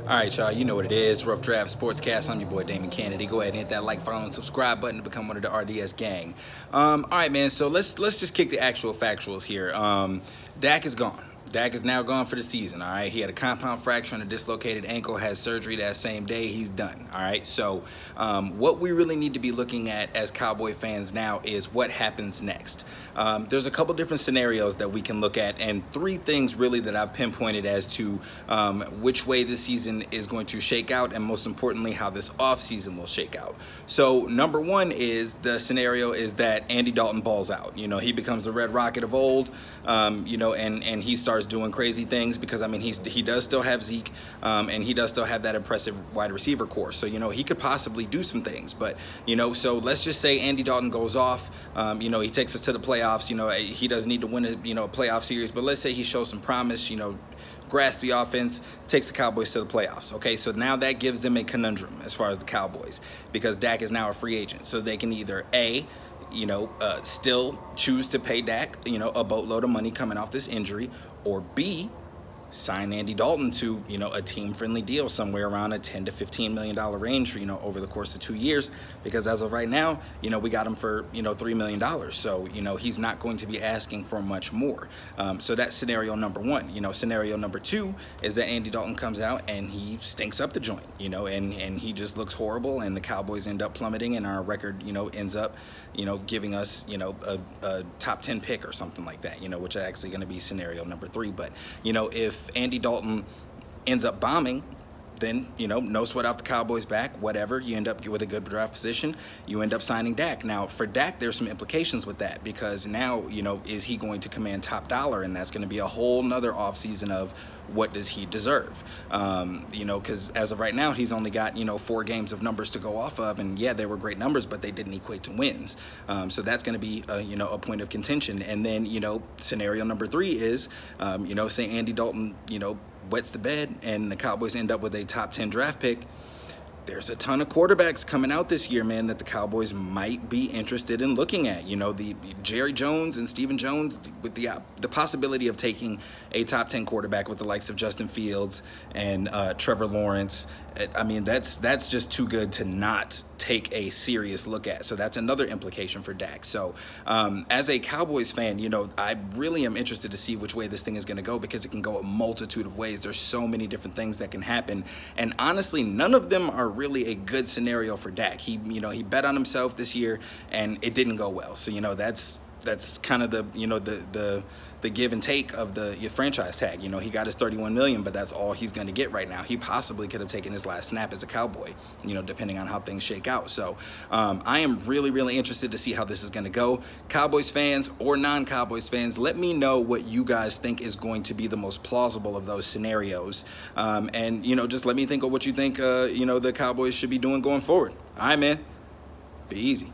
All right, y'all, you know what it is. Rough Draft Sportscast. I'm your boy, Damon Kennedy. Go ahead and hit that like, follow, and subscribe button to become one of the RDS gang. All right, man, so let's just kick the actual factuals here. Dak is gone. Dak is now gone for the season, all right? He had a compound fracture and a dislocated ankle, had surgery that same day. He's done, all right? So what we really need to be looking at as Cowboy fans now is what happens next. There's a couple different scenarios that we can look at, and three things really that I've pinpointed as to which way this season is going to shake out, and most importantly, how this offseason will shake out. So number one is the scenario is that Andy Dalton balls out. You know, he becomes the Red Rocket of old, and he starts doing crazy things because, I mean, he does still have Zeke, and he does still have that impressive wide receiver core. So, you know, he could possibly do some things. But, you know, so let's just say Andy Dalton goes off. He takes us to the playoffs. You know, he doesn't need to win a playoff series, but let's say he shows some promise, grasp the offense, takes the Cowboys to the playoffs. Okay, so now that gives them a conundrum as far as the Cowboys, because Dak is now a free agent. So they can either still choose to pay Dak, a boatload of money coming off this injury, or B, sign Andy Dalton to, a team-friendly deal somewhere around a $10 to $15 million range, over the course of 2 years, because as of right now, we got him for, $3 million. So, he's not going to be asking for much more. So that's scenario number one. Scenario number two is that Andy Dalton comes out and he stinks up the joint, and he just looks horrible, and the Cowboys end up plummeting, and our record, ends up, giving us, a top 10 pick or something like that, which is actually going to be scenario number three. But, if Andy Dalton ends up bombing, then, no sweat off the Cowboys' back, whatever. You end up with a good draft position. You end up signing Dak. Now, for Dak, there's some implications with that, because now, is he going to command top dollar? And that's going to be a whole nother offseason of what does he deserve? Because as of right now, he's only got, 4 games of numbers to go off of. And yeah, they were great numbers, but they didn't equate to wins. So that's going to be, a point of contention. And then, scenario number 3 is, say Andy Dalton, wets the bed and the Cowboys end up with a top 10 draft pick. There's a ton of quarterbacks coming out this year, man, that the Cowboys might be interested in looking at. The Jerry Jones and Stephen Jones, with the possibility of taking a top 10 quarterback with the likes of Justin Fields and Trevor Lawrence. I mean, that's just too good to not take a serious look at. So that's another implication for Dak. So as a Cowboys fan, I really am interested to see which way this thing is going to go, because it can go a multitude of ways. There's so many different things that can happen. And honestly, none of them are really a good scenario for Dak. He bet on himself this year and it didn't go well. So, that's kind of the give and take of your franchise tag. He got his $31 million, but that's all he's going to get right now. He possibly could have taken his last snap as a Cowboy, depending on how things shake out. So I am really, really interested to see how this is going to go. Cowboys fans or non-Cowboys fans, let me know what you guys think is going to be the most plausible of those scenarios. And just let me think of what you think, the Cowboys should be doing going forward. All right, man. Be easy.